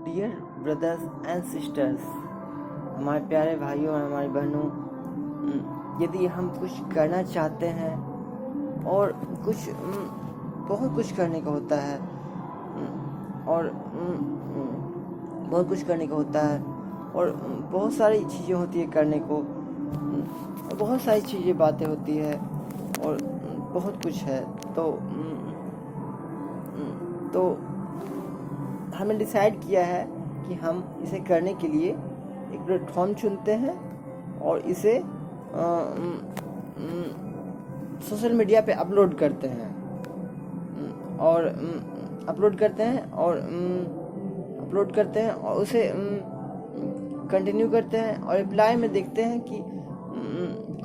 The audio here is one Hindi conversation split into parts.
डियर ब्रदर्स एंड सिस्टर्स, हमारे प्यारे भाइयों और हमारी बहनों, यदि हम कुछ करना चाहते हैं और कुछ बहुत कुछ करने का होता है और बहुत कुछ करने का होता है और बहुत सारी चीज़ें होती है करने को, बहुत सारी चीज़ें बातें होती है और बहुत कुछ है। तो हमने डिसाइड किया है कि हम इसे करने के लिए एक प्लेटफॉर्म चुनते हैं और इसे सोशल मीडिया पे अपलोड करते हैं और उसे कंटिन्यू करते हैं और रिप्लाई में देखते हैं कि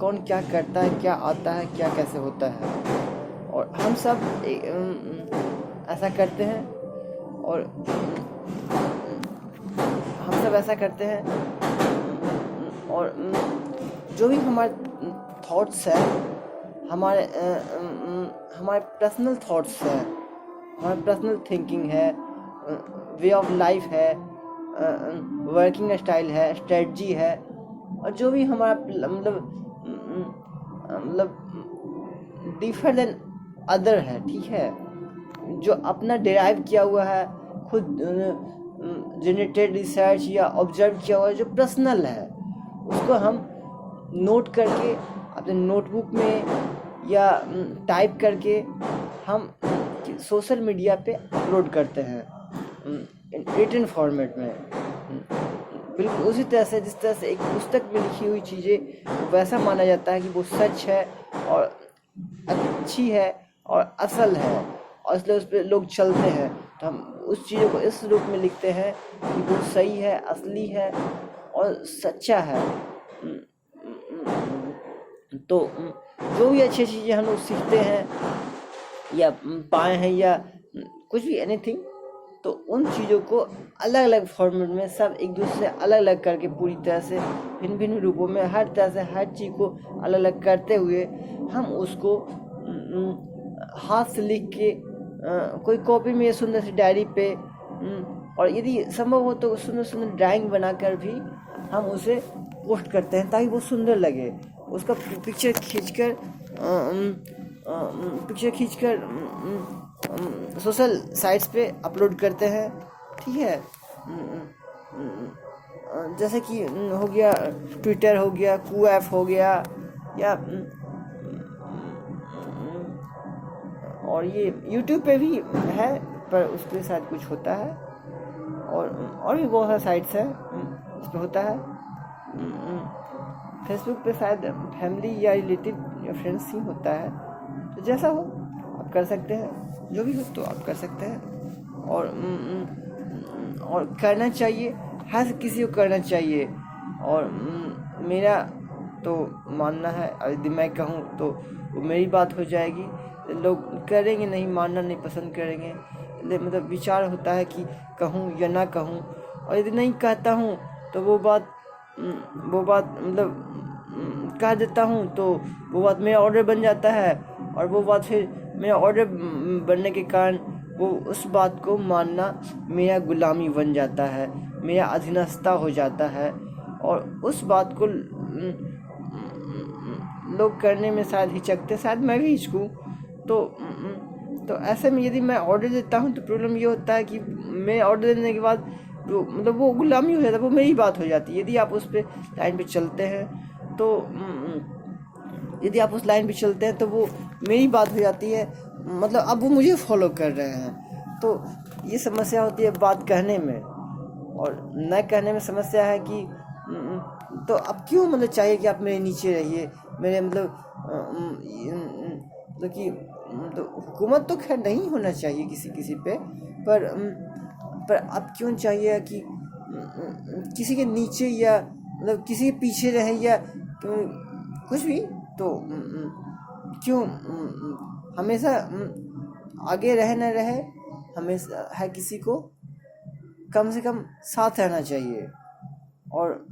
कौन क्या करता है, क्या आता है, क्या कैसे होता है। और हम सब ऐसा करते हैं और और जो भी हमारे थॉट्स है, हमारे पर्सनल थॉट्स है, हमारे पर्सनल थिंकिंग है, वे ऑफ लाइफ है, वर्किंग स्टाइल है, स्ट्रेटजी है, और जो भी हमारा मतलब डिफर देन अदर है, ठीक है, जो अपना डिराइव किया हुआ है, खुद जनरेटेड रिसर्च या ऑब्जर्व किया हुआ है, जो पर्सनल है, उसको हम नोट करके अपने नोटबुक में या टाइप करके हम सोशल मीडिया पे अपलोड करते हैं रिटन फॉर्मेट में। बिल्कुल उसी तरह से जिस तरह से एक पुस्तक में लिखी हुई चीज़ें वैसा माना जाता है कि वो सच है और अच्छी है और असल है, और इसलिए उस पर लोग चलते हैं। तो हम उस चीज़ों को इस रूप में लिखते हैं कि वो सही है, असली है और सच्चा है। तो जो भी अच्छी चीज़ें हम लोग सीखते हैं या पाए हैं या कुछ भी एनीथिंग, तो उन चीज़ों को अलग अलग फॉर्मेट में सब एक दूसरे से अलग अलग करके पूरी तरह से भिन्न भिन्न रूपों में हर तरह से हर चीज़ को अलग अलग करते हुए हम उसको हाथ से लिख के कोई कॉपी में सुंदर सी डायरी पे और यदि संभव हो तो सुंदर सुंदर ड्राइंग बनाकर भी हम उसे पोस्ट करते हैं ताकि वो सुंदर लगे। उसका पिक्चर खींचकर सोशल साइट्स पे अपलोड करते हैं, ठीक है। जैसे कि हो गया ट्विटर, हो गया QF, हो गया या और ये यूट्यूब पे भी है, पर उस पर शायद कुछ होता है और भी बहुत सारे साइट्स हैं उस पर होता है। फेसबुक पे शायद फैमिली या रिलेटिव या फ्रेंड्स ही होता है। तो जैसा हो आप कर सकते हैं, जो भी हो तो आप कर सकते हैं और करना चाहिए, हर किसी को करना चाहिए। और मेरा तो मानना है, यदि मैं कहूँ तो वो मेरी बात हो जाएगी, लोग करेंगे नहीं, मानना नहीं पसंद करेंगे, मतलब विचार होता है कि कहूँ या ना कहूँ। और यदि नहीं कहता हूँ तो वो बात मतलब कह देता हूँ तो वो बात मेरा ऑर्डर बन जाता है, और वो बात फिर मेरा ऑर्डर बनने के कारण वो उस बात को मानना मेरा गुलामी बन जाता है, मेरा अधीनस्था हो जाता है, और उस बात को लोग करने में शायद हिचकते, शायद मैं भी हिचकूँ। तो ऐसे में यदि मैं ऑर्डर देता हूँ तो प्रॉब्लम ये होता है कि मैं ऑर्डर देने के बाद मतलब वो गुलामी हो जाता है, वो मेरी बात हो जाती है। यदि आप उस पे लाइन पे चलते हैं तो वो मेरी बात हो जाती है, मतलब अब वो मुझे फॉलो कर रहे हैं। तो ये समस्या होती है बात कहने में, और न कहने में समस्या है कि तो अब क्यों मतलब चाहिए कि आप मेरे नीचे रहिए, मेरे मतलब कि हुकूमत तो खैर नहीं होना चाहिए किसी पे, पर अब क्यों चाहिए कि किसी के नीचे या मतलब किसी के पीछे रहे या कुछ भी, तो क्यों हमेशा आगे रहे न रहे, हमेशा है किसी को कम से कम साथ रहना चाहिए। और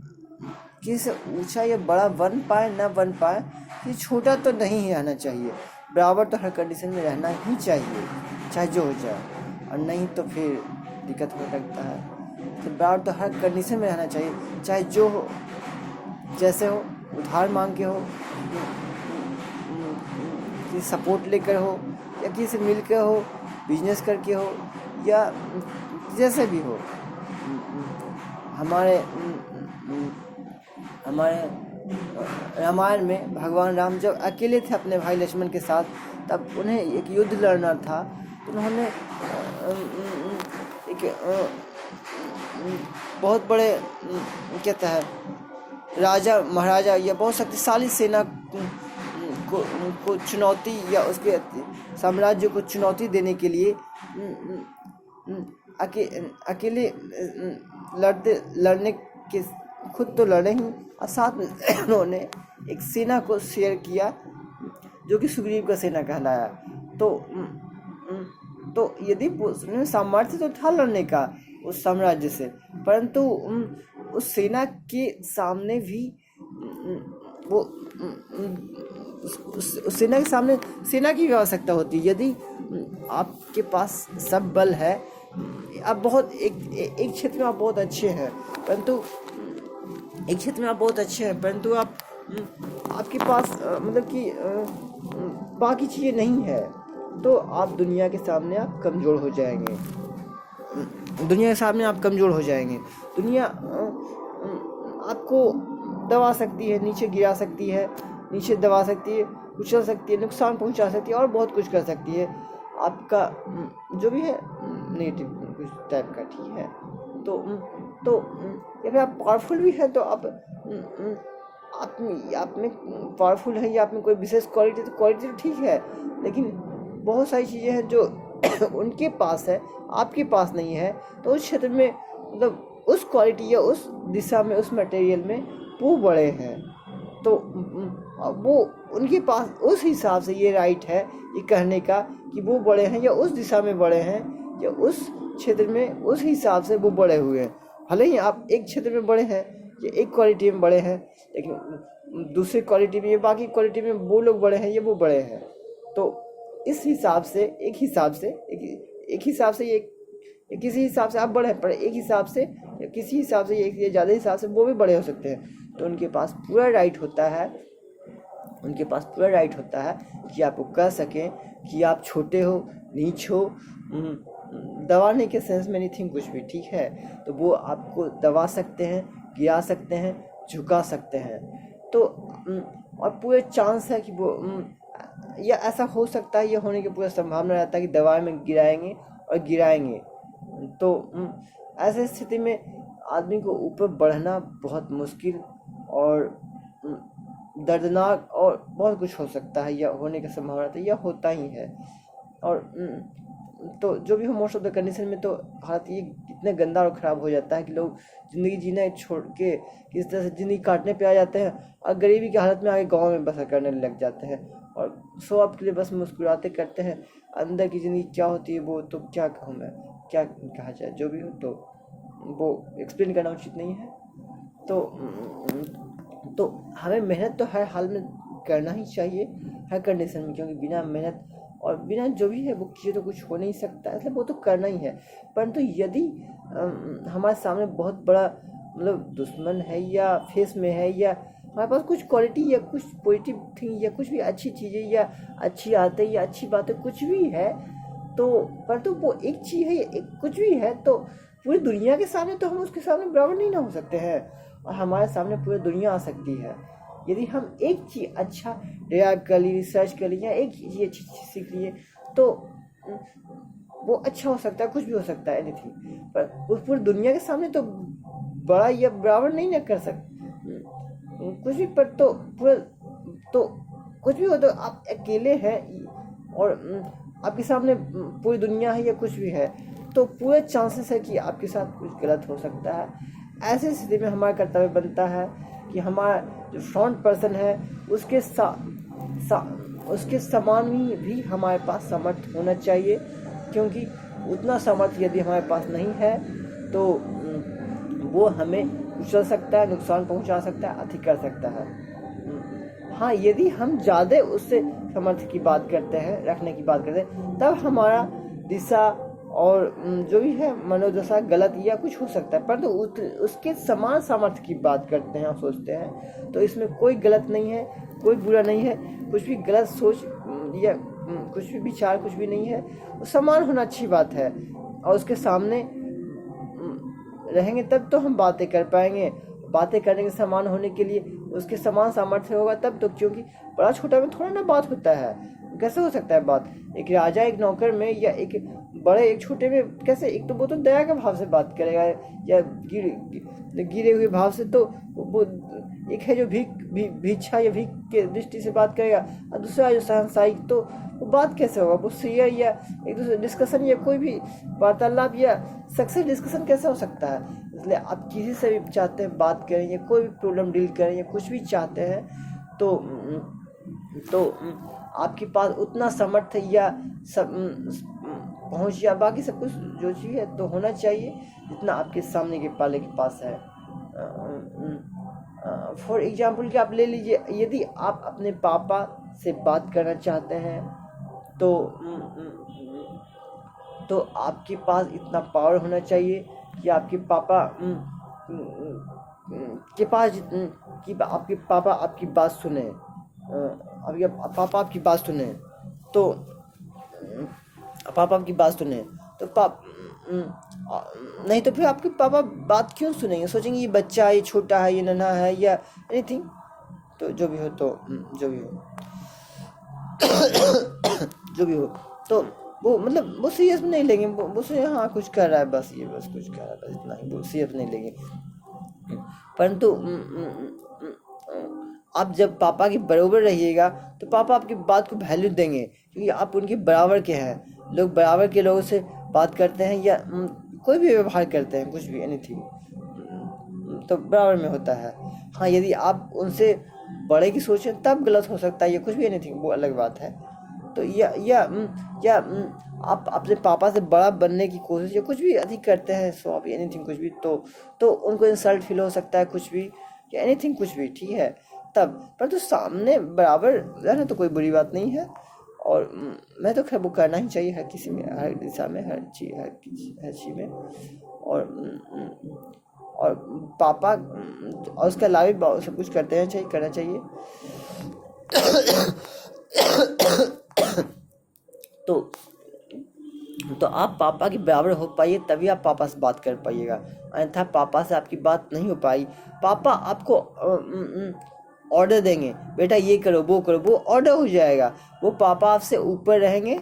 किसी से ऊंचा या बड़ा बन पाए ना बन पाए, ये छोटा तो नहीं रहना चाहिए, बराबर तो हर कंडीशन में रहना ही चाहिए, चाहे जो हो जाए। और नहीं तो फिर दिक्कत होने लगता है। तो बराबर तो हर कंडीशन में रहना चाहिए, चाहे जो हो, जैसे हो, उधार मांग के हो, किसी सपोर्ट लेकर हो, या किसी से मिल कर हो, बिजनेस करके हो, या जैसे भी हो। हमारे रामायण में भगवान राम जब अकेले थे अपने भाई लक्ष्मण के साथ, तब उन्हें एक युद्ध लड़ना था, तो उन्होंने एक बहुत बड़े कहता है राजा महाराजा या बहुत शक्तिशाली सेना को चुनौती, या उसके साम्राज्य को चुनौती देने के लिए अकेले लड़ने के खुद तो लड़े ही, और साथ में उन्होंने एक सेना को शेयर किया जो कि सुग्रीव का सेना कहलाया। तो यदि उसने सामर्थ्य तो था लड़ने का उस साम्राज्य से, परंतु उस सेना के सामने भी वो उस सेना के सामने सेना की आवश्यकता होती है। यदि आपके पास सब बल है, आप बहुत एक क्षेत्र में आप बहुत अच्छे हैं, परंतु एक क्षेत्र में आप बहुत अच्छे हैं, परंतु आपके पास मतलब कि बाकी चीज़ें नहीं है, तो आप दुनिया के सामने आप कमज़ोर हो जाएंगे। दुनिया के सामने आप कमज़ोर हो जाएंगे। दुनिया आपको दबा सकती है, नीचे गिरा सकती है, नीचे दबा सकती है, कुचल सकती है, नुकसान पहुंचा सकती है, और बहुत कुछ कर सकती है। आपका जो भी है नेगेटिव कुछ टाइप का, ठीक है। तो या फिर आप पावरफुल भी है, तो आप में पावरफुल है, या आप में कोई विशेष क्वालिटी तो ठीक है, लेकिन बहुत सारी चीज़ें हैं जो उनके पास है, आपके पास नहीं है, तो उस क्षेत्र में मतलब उस क्वालिटी या उस दिशा में, उस मटेरियल में वो बड़े हैं, तो वो उनके पास उस हिसाब से ये राइट है ये कहने का कि वो बड़े हैं, या उस दिशा में बड़े हैं, या उस क्षेत्र में उस हिसाब से वो बड़े हुए हैं। भले ही आप एक क्षेत्र में बड़े हैं या एक क्वालिटी में बड़े हैं, लेकिन दूसरी क्वालिटी में या बाकी क्वालिटी में वो लोग बड़े हैं या वो बड़े हैं। तो इस हिसाब से एक हिसाब से ये किसी हिसाब से आप बड़े हैं, पर एक हिसाब से या किसी हिसाब से ये ज़्यादा हिसाब से वो भी बड़े हो सकते हैं। तो उनके पास पूरा राइट होता है कि आपको कह सकें कि आप छोटे हो, नीच हो, दबाने के सेंस में नहीं थी कुछ भी, ठीक है। तो वो आपको दबा सकते हैं, गिरा सकते हैं, झुका सकते हैं। तो और पूरे चांस है कि वो या ऐसा हो सकता है, ये होने की पूरा संभावना रहता है कि दबाव में गिराएंगे। तो ऐसे स्थिति में आदमी को ऊपर बढ़ना बहुत मुश्किल और दर्दनाक और बहुत कुछ हो सकता है, या होने की संभावना रहती है, या होता ही है। और तो जो भी हो, मोस्ट ऑफ द कंडीशन में तो हालत ये इतने गंदा और ख़राब हो जाता है कि लोग ज़िंदगी जीना छोड़ के किस तरह से ज़िंदगी काटने पे आ जाते हैं, और गरीबी की हालत में आगे गांव में बसर करने लग जाते हैं, और शो ऑफ के लिए बस मुस्कुराते करते हैं। अंदर की ज़िंदगी क्या होती है वो तो क्या कहूँ मैं, क्या कहा जाए, जो भी हो, तो वो एक्सप्लेन करना उचित नहीं है। तो हमें मेहनत तो हर हाल में करना ही चाहिए, हर कंडीशन में, क्योंकि बिना मेहनत और बिना जो भी है वो किए तो कुछ हो नहीं सकता, इसलिए वो तो करना ही है। परंतु यदि हमारे सामने बहुत बड़ा मतलब दुश्मन है, या फेस में है, या हमारे पास कुछ क्वालिटी या कुछ पॉजिटिव थिंग या कुछ भी अच्छी चीज़ें या अच्छी आदतें या अच्छी बातें कुछ भी है, तो परंतु वो एक चीज़ है, एक कुछ भी है, तो पूरी दुनिया के सामने तो हम उसके सामने बराबर नहीं ना हो सकते हैं, और हमारे सामने पूरी दुनिया आ सकती है। यदि हम एक चीज़ अच्छा डिराइव कर लिए, रिसर्च कर लिए, या एक चीज़ अच्छी सीख लिए, तो वो अच्छा हो सकता है, कुछ भी हो सकता है, एनीथिंग। पर उस पूरी दुनिया के सामने तो बड़ा या बराबर नहीं ना कर सकते कुछ भी, पर तो पूरा तो कुछ भी हो, तो आप अकेले हैं और आपके सामने पूरी दुनिया है या कुछ भी है, तो पूरे चांसेस है कि आपके साथ कुछ गलत हो सकता है। ऐसे स्थिति में हमारा कर्तव्य बनता है कि हमारा जो फ्रंट पर्सन है उसके समान ही भी हमारे पास सामर्थ्य होना चाहिए, क्योंकि उतना सामर्थ्य यदि हमारे पास नहीं है तो वो हमें कुचल सकता है, नुकसान पहुंचा सकता है, अति कर सकता है। हाँ, यदि हम ज़्यादा उससे सामर्थ्य की बात करते हैं, रखने की बात करते हैं, तब हमारा दिशा और जो भी है मनोदशा गलत या कुछ हो सकता है, परंतु उसके समान सामर्थ्य की बात करते हैं और सोचते हैं। तो इसमें कोई गलत नहीं है, कोई बुरा नहीं है, कुछ भी गलत सोच या कुछ भी विचार कुछ भी नहीं है। वो समान होना अच्छी बात है, और उसके सामने रहेंगे तब तो हम बातें कर पाएंगे। बातें करने के समान होने के लिए उसके समान सामर्थ्य होगा तब तो, क्योंकि बड़ा छोटा में थोड़ा ना बात होता है। कैसे हो सकता है बात? एक राजा एक नौकर में, या एक बड़े एक छोटे में कैसे? एक तो वो तो दया के भाव से बात करेगा, या गिरे हुए भाव से। तो वो एक है जो भिक्षा या भीख के दृष्टि से बात करेगा, और दूसरा जो सहनसाई, तो वो बात कैसे होगा? वो शेयर या एक दूसरे डिस्कशन या कोई भी वार्तालाप या सक्सेस डिस्कशन कैसे हो सकता है? इसलिए आप किसी से भी चाहते हैं बात करें या कोई भी प्रॉब्लम डील करें या कुछ भी चाहते हैं, तो आपके पास उतना सामर्थ्य या सब पहुँच या बाकी सब कुछ जो चीज़ है तो होना चाहिए जितना आपके सामने के पाले के पास है। फॉर एग्जाम्पल कि आप ले लीजिए, यदि आप अपने पापा से बात करना चाहते हैं तो आपके पास इतना पावर होना चाहिए कि आपके पापा के पास कि आपके पापा आपकी बात सुने। अभी पापा आपकी बात सुने तो पापा आपकी बात सुने तो नहीं तो फिर आपके पापा बात क्यों सुनेंगे? सोचेंगे ये बच्चा है, ये छोटा है, ये नन्हा है या एनीथिंग। तो जो भी हो जो भी हो तो वो मतलब वो सीरियस में नहीं लेंगे। वो से हाँ कुछ कर रहा है बस, ये बस कुछ कर रहा है बस, इतना ही, वो सीरियस नहीं लेंगे। परंतु आप जब पापा के बराबर रहिएगा तो पापा आपकी बात को वैल्यू देंगे, क्योंकि आप उनके बराबर के हैं। लोग बराबर के लोगों से बात करते हैं या कोई भी व्यवहार करते हैं, कुछ भी एनीथिंग, तो बराबर में होता है। हाँ, यदि आप उनसे बड़े की सोचें तब गलत हो सकता है, या कुछ भी एनीथिंग, वो अलग बात है। तो या आप अपने पापा से बड़ा बनने की कोशिश या कुछ भी अधिक करते हैं, सो आप एनीथिंग कुछ भी, तो उनको इंसल्ट फील हो सकता है, कुछ भी या एनीथिंग कुछ भी, ठीक है। तब पर तो सामने बराबर रहना तो कोई बुरी बात नहीं है, और मैं तो खैर वो करना ही चाहिए हर किसी में, हर दिशा में, हर चीज़ में। और पापा और उसके अलावा भी सब कुछ करते हैं, करना चाहिए। तो आप पापा के बराबर हो पाइए, तभी आप पापा से बात कर पाइएगा, अन्यथा पापा से आपकी बात नहीं हो पाई। पापा आपको ऑर्डर देंगे, बेटा ये करो वो करो, वो ऑर्डर हो जाएगा। वो पापा आपसे ऊपर रहेंगे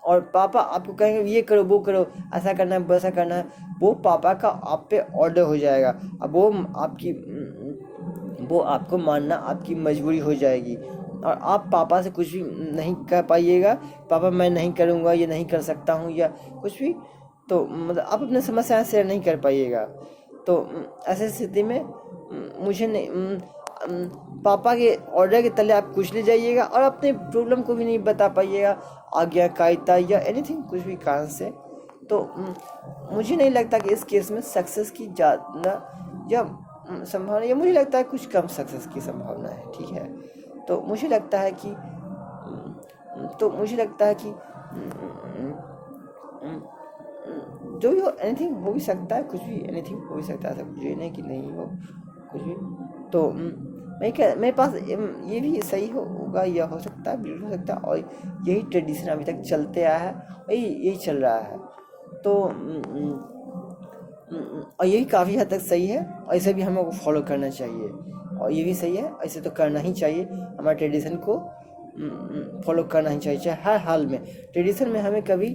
और पापा आपको कहेंगे ये करो वो करो, ऐसा करना है वैसा करना है, वो पापा का आप पे ऑर्डर हो जाएगा। अब वो आपको मानना आपकी मजबूरी हो जाएगी, और आप पापा से कुछ भी नहीं कह पाइएगा, पापा मैं नहीं करूँगा, ये नहीं कर सकता हूँ या कुछ भी, तो मतलब आप अपने समस्याएं शेयर नहीं कर पाइएगा। तो ऐसी स्थिति में मुझे नहीं, पापा के ऑर्डर के तले आप कुछ ले जाइएगा और अपने प्रॉब्लम को भी नहीं बता पाइएगा, आज्ञाकारिता या एनीथिंग कुछ भी कारण से। तो मुझे नहीं लगता कि इस केस में सक्सेस की ज़्यादा या संभावना, या मुझे लगता है कुछ कम सक्सेस की संभावना है, ठीक है। तो मुझे लगता है कि जो भी हो, एनीथिंग हो भी सकता है, कुछ भी एनीथिंग हो भी सकता है, सब ये नहीं कि नहीं हो कुछ भी। तो मेरे पास ये भी सही होगा या हो सकता है, बिल्कुल हो सकता है, और यही ट्रेडिशन अभी तक चलते आया है, यही चल रहा है। तो और यही काफ़ी हद तक सही है, और इसे भी हमें फॉलो करना चाहिए, और ये भी सही है, ऐसे तो करना ही चाहिए। हमारे ट्रेडिशन को फॉलो करना ही चाहिए, चाहे हर हाल में। ट्रेडिशन में हमें कभी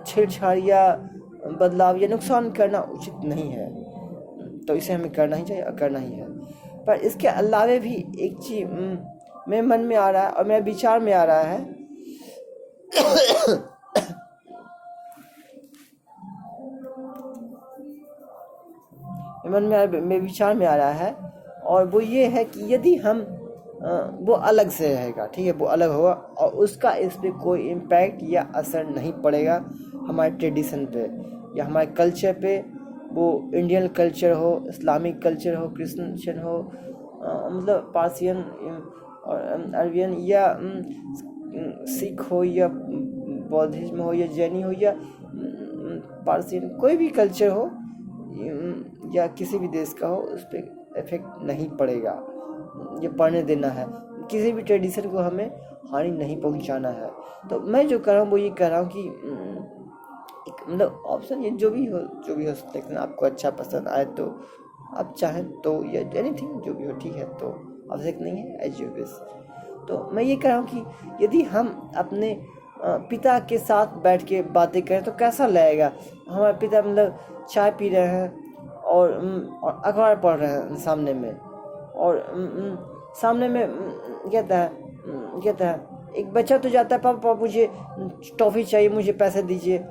छेड़छाड़ या बदलाव या नुकसान करना उचित नहीं है, तो इसे हमें करना ही चाहिए और करना ही है। पर इसके अलावे भी एक चीज़ मेरे मन में आ रहा है और मेरे विचार में आ रहा है मेरे विचार में आ रहा है, और वो ये है कि यदि हम वो अलग से रहेगा, ठीक है, वो अलग होगा और उसका इस पर कोई इम्पैक्ट या असर नहीं पड़ेगा हमारे ट्रेडिशन पे या हमारे कल्चर पे, वो इंडियन कल्चर हो, इस्लामिक कल्चर हो, क्रिश्चियन हो, मतलब पार्सियन और अरबियन, या सिख हो या बौद्धिज्म हो या जैनी हो या पार्सियन कोई भी कल्चर हो या किसी भी देश का हो, उस पर इफेक्ट नहीं पड़ेगा। ये पढ़ने देना है, किसी भी ट्रेडिशन को हमें हानि नहीं पहुंचाना है। तो मैं जो कर रहा हूँ वो ये कह रहा हूँ कि मतलब ऑप्शन ये जो भी हो लेकिन आपको अच्छा पसंद आए तो आप चाहें तो, या एनीथिंग जो भी हो ठीक है, तो आवश्यक नहीं है, एज यू विश। तो मैं ये कह रहा हूँ कि यदि हम अपने पिता के साथ बैठ के बातें करें तो कैसा लगेगा। हमारे पिता मतलब चाय पी रहे हैं और अखबार पढ़ रहे हैं सामने में, और सामने में कहता है एक बच्चा तो जाता है, पापा मुझे टॉफ़ी चाहिए, मुझे पैसे दीजिए,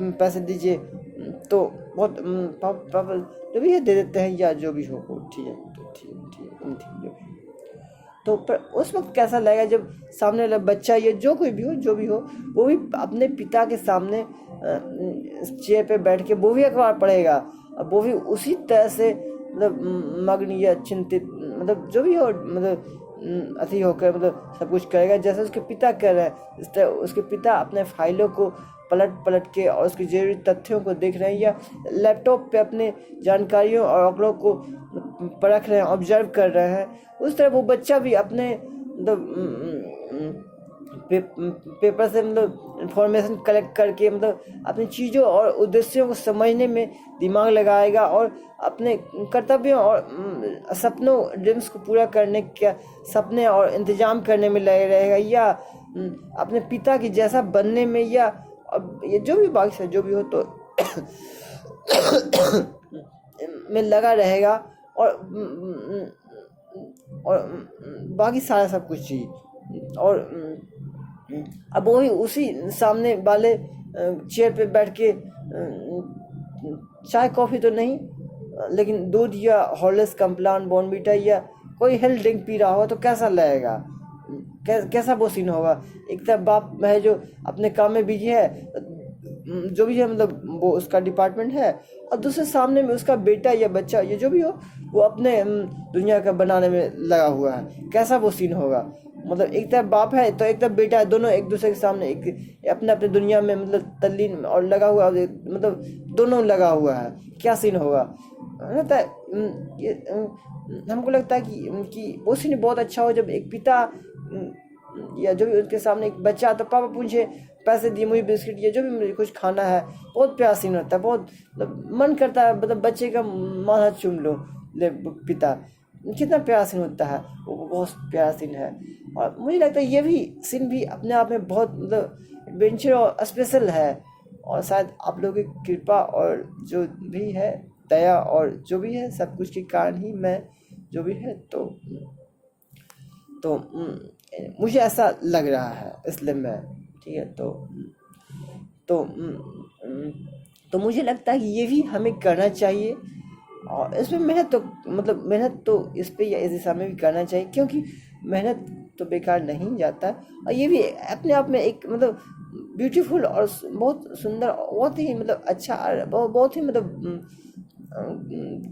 पैसे दीजिए। तो बहुत पापा जो भी है दे देते हैं, या जो भी हो ठीक है, तो ठीक है जो भी। तो पर उस वक्त कैसा लगेगा जब सामने वाला बच्चा या जो कोई भी हो वो भी अपने पिता के सामने चेयर पे बैठ के वो भी अखबार पढ़ेगा, और वो भी उसी तरह से मतलब मग्न या चिंतित मतलब जो भी हो मतलब अति होकर मतलब सब कुछ करेगा जैसे उसके पिता कर रहे हैं। इस तरह उसके पिता अपने फाइलों को पलट के और उसकी जरूरी तथ्यों को देख रहे हैं, या लैपटॉप पे अपने जानकारियों और आंकड़ों को परख रहे हैं, ऑब्जर्व कर रहे हैं। उस तरह वो बच्चा भी अपने मतलब पेपर से मतलब इंफॉर्मेशन कलेक्ट करके मतलब अपनी चीज़ों और उद्देश्यों को समझने में दिमाग लगाएगा, और अपने कर्तव्यों और सपनों ड्रीम्स को पूरा करने के सपने और इंतजाम करने में लगे रहेगा, या अपने पिता की जैसा बनने में, या अब ये जो भी बाकी से जो भी हो तो में लगा रहेगा, और बाकी सारा सब कुछ चीज़। और अब वही उसी सामने वाले चेयर पे बैठ के चाय कॉफ़ी तो नहीं लेकिन दूध या हॉर्लिक्स, कॉम्प्लान, बॉर्नवीटा या कोई हेल्थ ड्रिंक पी रहा हो तो कैसा लगेगा, कैसा वो सीन होगा। एक तरफ बाप है जो अपने काम में बिजी है, जो भी है मतलब वो उसका डिपार्टमेंट है, और दूसरे सामने में उसका बेटा या बच्चा ये जो भी हो वो अपने दुनिया का बनाने में लगा हुआ है। कैसा वो सीन होगा, मतलब एक तरफ बाप है तो एक तरफ बेटा है, दोनों एक दूसरे के सामने एक अपने अपने दुनिया में मतलब तल्लीन और लगा हुआ, मतलब दोनों लगा हुआ है। क्या सीन होगा रहता है। ये हमको लगता है कि वो सीन बहुत अच्छा हो जब एक पिता या जो भी उसके सामने एक बच्चा, तो पापा मुझे पैसे दिए, मुझे बिस्किट या जो भी मुझे कुछ खाना है। बहुत प्यारा सीन होता है, बहुत मतलब मन करता है मतलब बच्चे का माथा चूम लो ले पिता, कितना प्यारा सीन होता है वो, बहुत प्यारा सीन है। और मुझे लगता है ये भी सीन भी अपने आप में बहुत मतलब एडवेंचर और स्पेशल है, और शायद आप लोगों की कृपा और जो भी है दया और जो भी है सब कुछ के कारण ही मैं जो भी है तो मुझे ऐसा लग रहा है, इसलिए मैं ठीक है। तो मुझे लगता है कि ये भी हमें करना चाहिए, और इसमें मेहनत तो इस पे या इस दिशा में भी करना चाहिए, क्योंकि मेहनत तो बेकार नहीं जाता। और ये भी अपने आप में एक मतलब ब्यूटीफुल और बहुत सुंदर, बहुत ही मतलब अच्छा, बहुत ही मतलब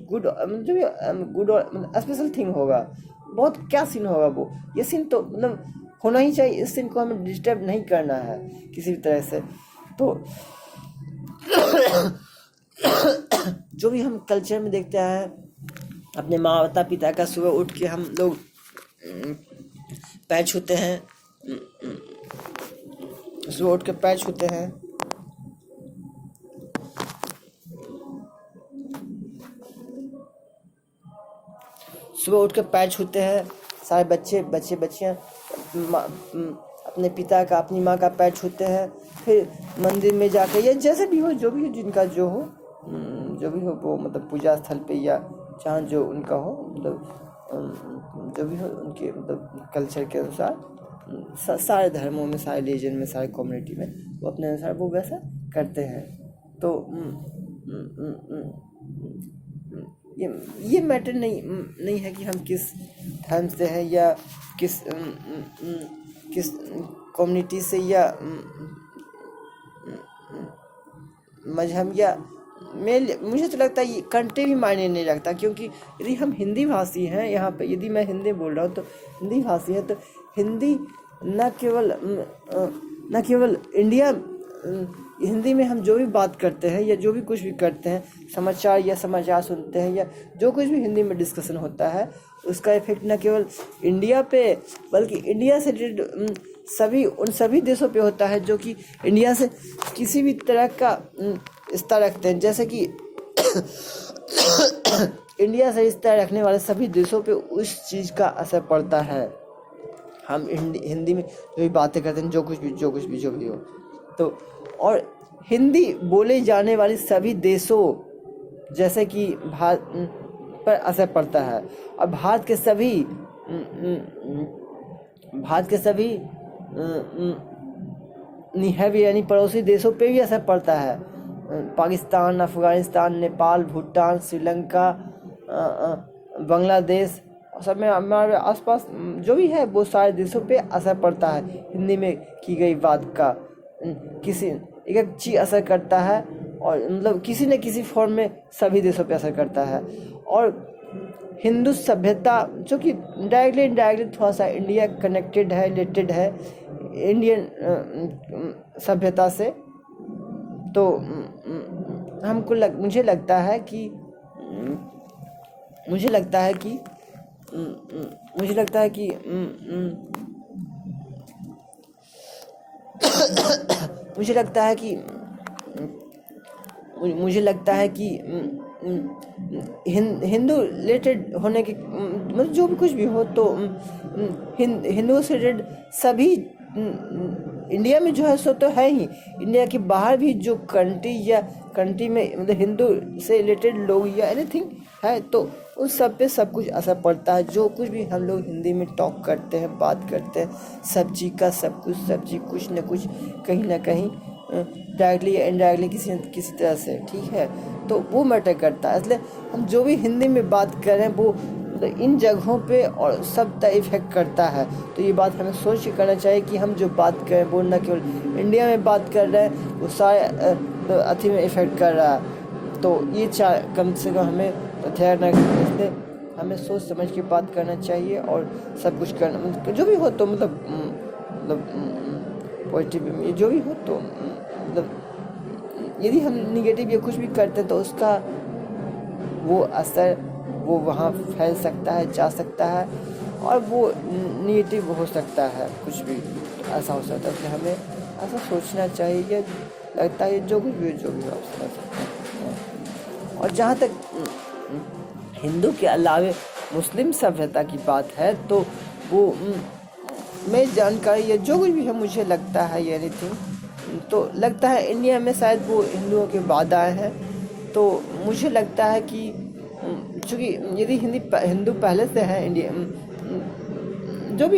गुड और स्पेशल थिंग होगा। बहुत क्या सीन होगा वो, ये सीन तो मतलब होना ही चाहिए। इस सीन को हमें डिस्टर्ब नहीं करना है किसी भी तरह से। तो जो भी हम कल्चर में देखते हैं, अपने माता पिता का सुबह उठ के हम लोग पैर छूते हैं, सुबह उठ के पैर छूते हैं, सुबह उठ के पैर छूते हैं सारे बच्चियाँ अपने पिता का, अपनी माँ का पैर छूते हैं। फिर मंदिर में जाकर या जैसे भी हो, जो भी हो, जिनका जो हो, जो भी हो वो मतलब पूजा स्थल पे या जहाँ जो उनका हो, मतलब जो भी हो उनके मतलब कल्चर के अनुसार, सारे धर्मों में, सारे रिलीजन में, सारे कम्युनिटी में वो अपने अनुसार वो वैसा करते हैं। तो ये मैटर नहीं है कि हम किस धर्म से हैं या किस कम्युनिटी से या मजहब या मुझे तो लगता है ये कंट्री भी मायने नहीं रखता, क्योंकि यदि हम हिंदी भाषी हैं यहाँ पे, यदि मैं हिंदी बोल रहा हूँ तो हिंदी भाषी है, तो हिंदी न केवल इंडिया हिंदी में हम जो भी बात करते हैं या जो भी कुछ भी करते हैं, समाचार सुनते हैं या जो कुछ भी हिंदी में डिस्कशन होता है, उसका इफेक्ट न केवल इंडिया पे बल्कि इंडिया से रिलेटेड उन सभी देशों पे होता है जो कि इंडिया से किसी भी तरह का रिश्ता रखते हैं। जैसे कि इंडिया से रिश्ता रखने वाले सभी देशों पे उस चीज़ का असर पड़ता है। हम हिंदी में जो भी बातें करते हैं, जो भी हो तो, और हिंदी बोले जाने वाली सभी देशों जैसे कि भारत पर असर पड़ता है। और भारत के सभी निहर यानी पड़ोसी देशों पे भी असर पड़ता है। पाकिस्तान, अफगानिस्तान, नेपाल, भूटान, श्रीलंका, बांग्लादेश, सब में हमारे आसपास जो भी है वो सारे देशों पे असर पड़ता है। हिंदी में की गई बात का किसी एक चीज़ असर करता है और मतलब किसी न किसी फॉर्म में सभी देशों पे असर करता है। और हिंदू सभ्यता जो कि डायरेक्टली इनडायरेक्टली थोड़ा सा इंडिया कनेक्टेड है, रिलेटेड है इंडियन सभ्यता से, तो मुझे लगता है कि मुझे लगता है कि मुझे लगता है कि हिंदू रिलेटेड होने के मतलब जो भी कुछ भी हो तो हिंदुओं से रिलेटेड सभी इंडिया में जो है सो तो है ही, इंडिया के बाहर भी जो कंट्री में मतलब हिंदू से रिलेटेड लोग या एनीथिंग है तो उस सब पे सब कुछ असर पड़ता है। जो कुछ भी हम लोग हिंदी में टॉक करते हैं, बात करते हैं, सब्जी कुछ न कुछ कहीं ना कहीं डायरेक्टली या इनडायरेक्टली किसी तरह से, ठीक है, तो वो मैटर करता है। इसलिए हम जो भी हिंदी में बात कर रहे हैं वो इन जगहों पे और सब तरह इफेक्ट करता है। तो ये बात हमें सोच के करना चाहिए कि हम जो बात करें वो न केवल इंडिया में बात कर रहे हैं, वो सारे अथी में इफेक्ट कर रहा है। तो ये कम से कम हमें ध्यान रखना, इसलिए हमें सोच समझ के बात करना चाहिए और सब कुछ करना जो भी हो तो मतलब पॉजिटिव में जो भी हो तो मतलब यदि हम निगेटिव या कुछ भी करते हैं तो उसका वो असर वो वहाँ फैल सकता है, जा सकता है और वो निगेटिव हो सकता है, कुछ भी ऐसा हो सकता है। तो हमें ऐसा सोचना चाहिए, लगता है जो कुछ भी आप समझ सकते हैं। और जहाँ तक हिंदू के अलावे मुस्लिम सभ्यता की बात है तो वो मैं जानकारी या जो कुछ भी है मुझे लगता है या एनीथिंग तो लगता है इंडिया में शायद वो हिंदुओं के बाद आए हैं। तो मुझे लगता है कि चूँकि यदि हिंदू पहले से है इंडिया जो भी